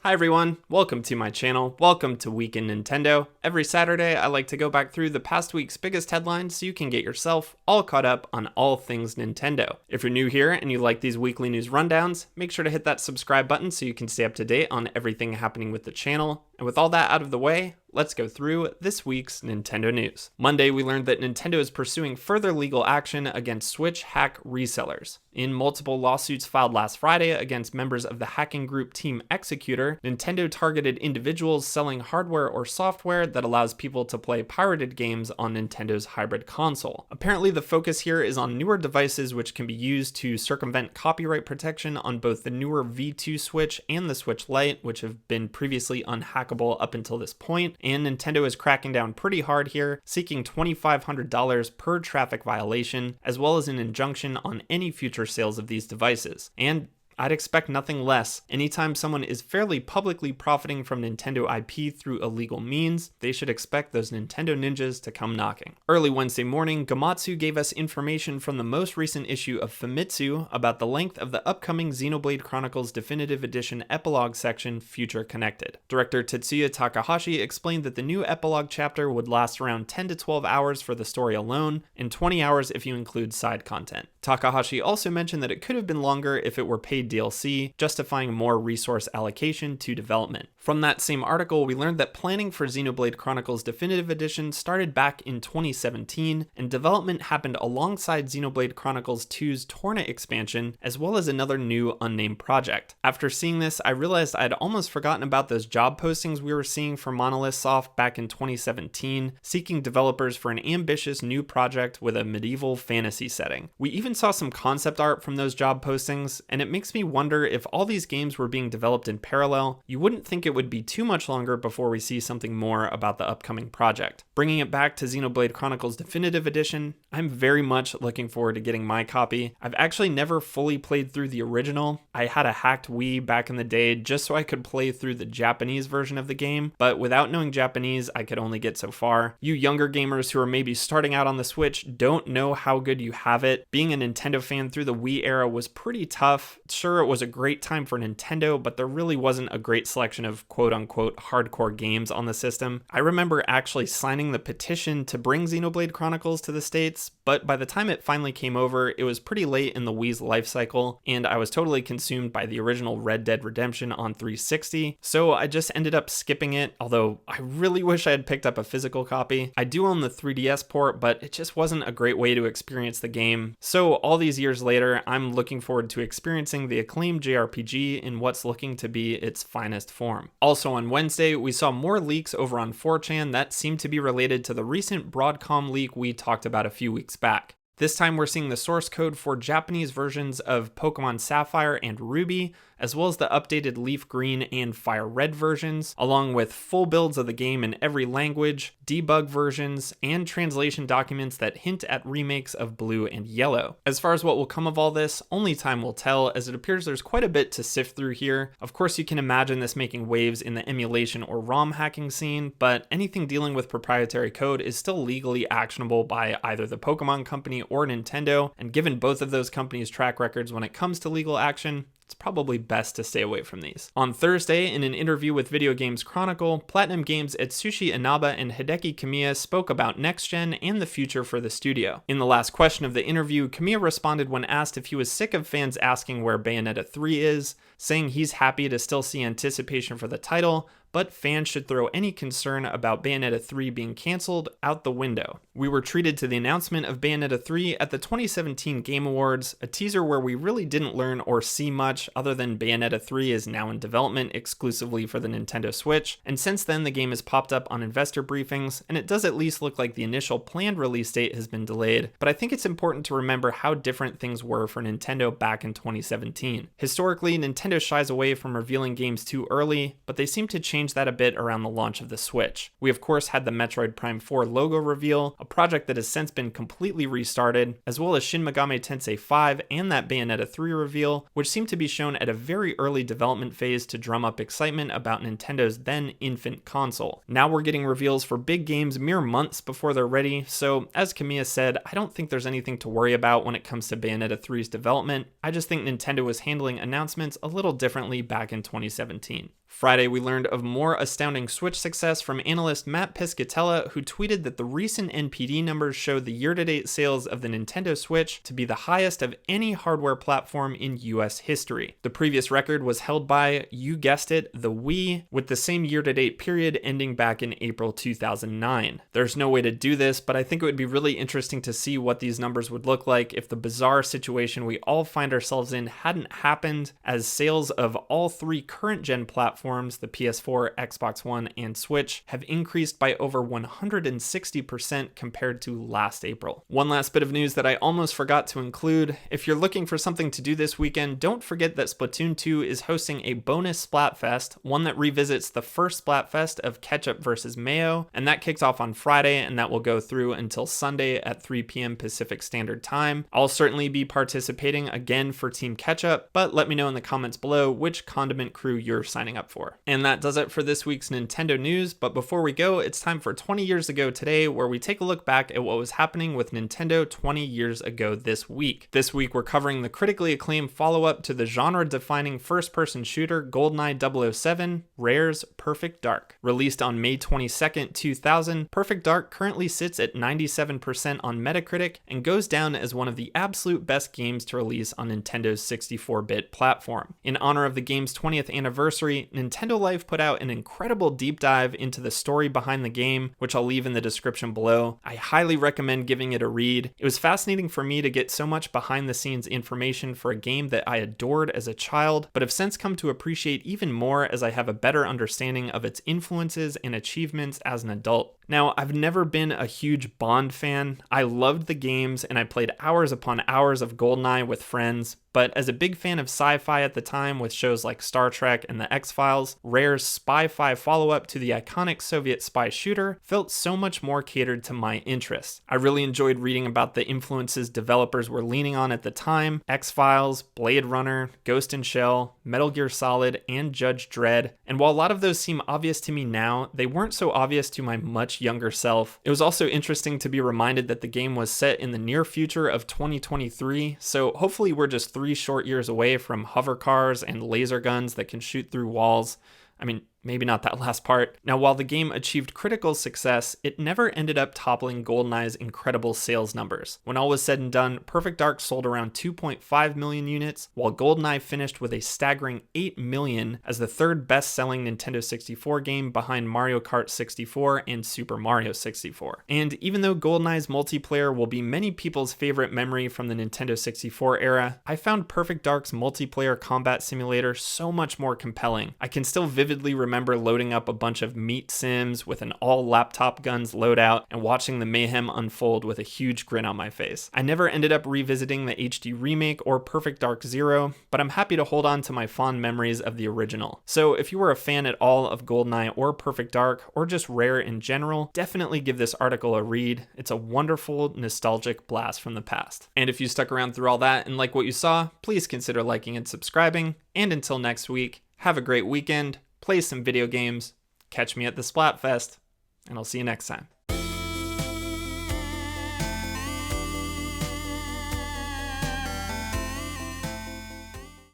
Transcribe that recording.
Hi everyone, welcome to my channel, welcome to Week in Nintendo. Every Saturday I like to go back through the past week's biggest headlines so you can get yourself all caught up on all things Nintendo. If you're new here and you like these weekly news rundowns, make sure to hit that subscribe button so you can stay up to date on everything happening with the channel. And with all that out of the way, let's go through this week's Nintendo news. Monday, we learned that Nintendo is pursuing further legal action against Switch hack resellers. In multiple lawsuits filed last Friday against members of the hacking group Team Executor, Nintendo targeted individuals selling hardware or software that allows people to play pirated games on Nintendo's hybrid console. Apparently, the focus here is on newer devices which can be used to circumvent copyright protection on both the newer V2 Switch and the Switch Lite, which have been previously unhackable up until this point. And Nintendo is cracking down pretty hard here, seeking $2,500 per traffic violation, as well as an injunction on any future sales of these devices. And I'd expect nothing less. Anytime someone is fairly publicly profiting from Nintendo IP through illegal means, they should expect those Nintendo ninjas to come knocking. Early Wednesday morning, Gamatsu gave us information from the most recent issue of Famitsu about the length of the upcoming Xenoblade Chronicles Definitive Edition epilogue section, Future Connected. Director Tetsuya Takahashi explained that the new epilogue chapter would last around 10 to 12 hours for the story alone, and 20 hours if you include side content. Takahashi also mentioned that it could have been longer if it were paid DLC, justifying more resource allocation to development. From that same article, we learned that planning for Xenoblade Chronicles Definitive Edition started back in 2017, and development happened alongside Xenoblade Chronicles 2's Torna expansion, as well as another new unnamed project. After seeing this, I realized I'd almost forgotten about those job postings we were seeing for Monolith Soft back in 2017, seeking developers for an ambitious new project with a medieval fantasy setting. We even saw some concept art from those job postings, and it makes me wonder if all these games were being developed in parallel. You wouldn't think it would be too much longer before we see something more about the upcoming project. Bringing it back to Xenoblade Chronicles Definitive Edition, I'm very much looking forward to getting my copy. I've actually never fully played through the original. I had a hacked Wii back in the day just so I could play through the Japanese version of the game, but without knowing Japanese, I could only get so far. You younger gamers who are maybe starting out on the Switch don't know how good you have it. Being a Nintendo fan through the Wii era was pretty tough. Sure, it was a great time for Nintendo, but there really wasn't a great selection of quote-unquote hardcore games on the system. I remember actually signing the petition to bring Xenoblade Chronicles to the States, but by the time it finally came over, it was pretty late in the Wii's life cycle, and I was totally consumed by the original Red Dead Redemption on 360, so I just ended up skipping it, although I really wish I had picked up a physical copy. I do own the 3DS port, but it just wasn't a great way to experience the game. So all these years later, I'm looking forward to experiencing the acclaimed JRPG in what's looking to be its finest form. Also on Wednesday, we saw more leaks over on 4chan that seemed to be related to the recent Broadcom leak we talked about a few weeks back. This time we're seeing the source code for Japanese versions of Pokemon Sapphire and Ruby, as well as the updated Leaf Green and Fire Red versions, along with full builds of the game in every language, debug versions, and translation documents that hint at remakes of Blue and Yellow. As far as what will come of all this, only time will tell, as it appears there's quite a bit to sift through here. Of course, you can imagine this making waves in the emulation or ROM hacking scene, but anything dealing with proprietary code is still legally actionable by either the Pokemon Company or Nintendo, and given both of those companies' track records when it comes to legal action, it's probably best to stay away from these. On Thursday, in an interview with Video Games Chronicle, Platinum Games' Atsushi Inaba and Hideki Kamiya spoke about next gen and the future for the studio. In the last question of the interview, Kamiya responded when asked if he was sick of fans asking where Bayonetta 3 is, saying he's happy to still see anticipation for the title, but fans should throw any concern about Bayonetta 3 being cancelled out the window. We were treated to the announcement of Bayonetta 3 at the 2017 Game Awards, a teaser where we really didn't learn or see much other than Bayonetta 3 is now in development exclusively for the Nintendo Switch, and since then the game has popped up on investor briefings, and it does at least look like the initial planned release date has been delayed, but I think it's important to remember how different things were for Nintendo back in 2017. Historically, Nintendo shies away from revealing games too early, but they seem to change that a bit around the launch of the Switch. We of course had the Metroid Prime 4 logo reveal, a project that has since been completely restarted, as well as Shin Megami Tensei 5 and that Bayonetta 3 reveal, which seem to be be shown at a very early development phase to drum up excitement about Nintendo's then infant console. Now we're getting reveals for big games mere months before they're ready, so as Kamiya said, I don't think there's anything to worry about when it comes to Bayonetta 3's development. I just think Nintendo was handling announcements a little differently back in 2017. Friday, we learned of more astounding Switch success from analyst Matt Piscatella, who tweeted that the recent NPD numbers show the year-to-date sales of the Nintendo Switch to be the highest of any hardware platform in US history. The previous record was held by, you guessed it, the Wii, with the same year-to-date period ending back in April 2009. There's no way to do this, but I think it would be really interesting to see what these numbers would look like if the bizarre situation we all find ourselves in hadn't happened, as sales of all three current-gen platforms, the PS4, Xbox One, and Switch, have increased by over 160% compared to last April. One last bit of news that I almost forgot to include: if you're looking for something to do this weekend, don't forget that Splatoon 2 is hosting a bonus Splatfest, one that revisits the first Splatfest of Ketchup vs. Mayo, and that kicks off on Friday, and that will go through until Sunday at 3 p.m. Pacific Standard Time. I'll certainly be participating again for Team Ketchup, but let me know in the comments below which condiment crew you're signing up for. And that does it for this week's Nintendo news, but before we go, it's time for 20 years ago today, where we take a look back at what was happening with Nintendo 20 years ago this week. This week we're covering the critically acclaimed follow-up to the genre-defining first-person shooter GoldenEye 007, Rare's Perfect Dark. Released on May 22nd, 2000, Perfect Dark currently sits at 97% on Metacritic and goes down as one of the absolute best games to release on Nintendo's 64-bit platform. In honor of the game's 20th anniversary, Nintendo Life put out an incredible deep dive into the story behind the game, which I'll leave in the description below. I highly recommend giving it a read. It was fascinating for me to get so much behind the scenes information for a game that I adored as a child, but have since come to appreciate even more as I have a better understanding of its influences and achievements as an adult. Now, I've never been a huge Bond fan. I loved the games and I played hours upon hours of GoldenEye with friends, but as a big fan of sci-fi at the time with shows like Star Trek and the X-Files, Rare's Spy-Fi follow-up to the iconic Soviet spy shooter felt so much more catered to my interests. I really enjoyed reading about the influences developers were leaning on at the time: X-Files, Blade Runner, Ghost in Shell, Metal Gear Solid, and Judge Dredd. And while a lot of those seem obvious to me now, they weren't so obvious to my much younger self. It was also interesting to be reminded that the game was set in the near future of 2023, so hopefully we're just 3 short years away from hover cars and laser guns that can shoot through walls. I mean, maybe not that last part. Now, while the game achieved critical success, it never ended up toppling GoldenEye's incredible sales numbers. When all was said and done, Perfect Dark sold around 2.5 million units, while GoldenEye finished with a staggering 8 million as the third best-selling Nintendo 64 game behind Mario Kart 64 and Super Mario 64. And even though GoldenEye's multiplayer will be many people's favorite memory from the Nintendo 64 era, I found Perfect Dark's multiplayer combat simulator so much more compelling. I can still vividly remember loading up a bunch of meat sims with an all laptop guns loadout and watching the mayhem unfold with a huge grin on my face. I never ended up revisiting the HD remake or Perfect Dark Zero, but I'm happy to hold on to my fond memories of the original. So if you were a fan at all of GoldenEye or Perfect Dark, or just Rare in general, definitely give this article a read. It's a wonderful, nostalgic blast from the past. And if you stuck around through all that and like what you saw, please consider liking and subscribing. And until next week, have a great weekend, play some video games, catch me at the Splatfest, and I'll see you next time.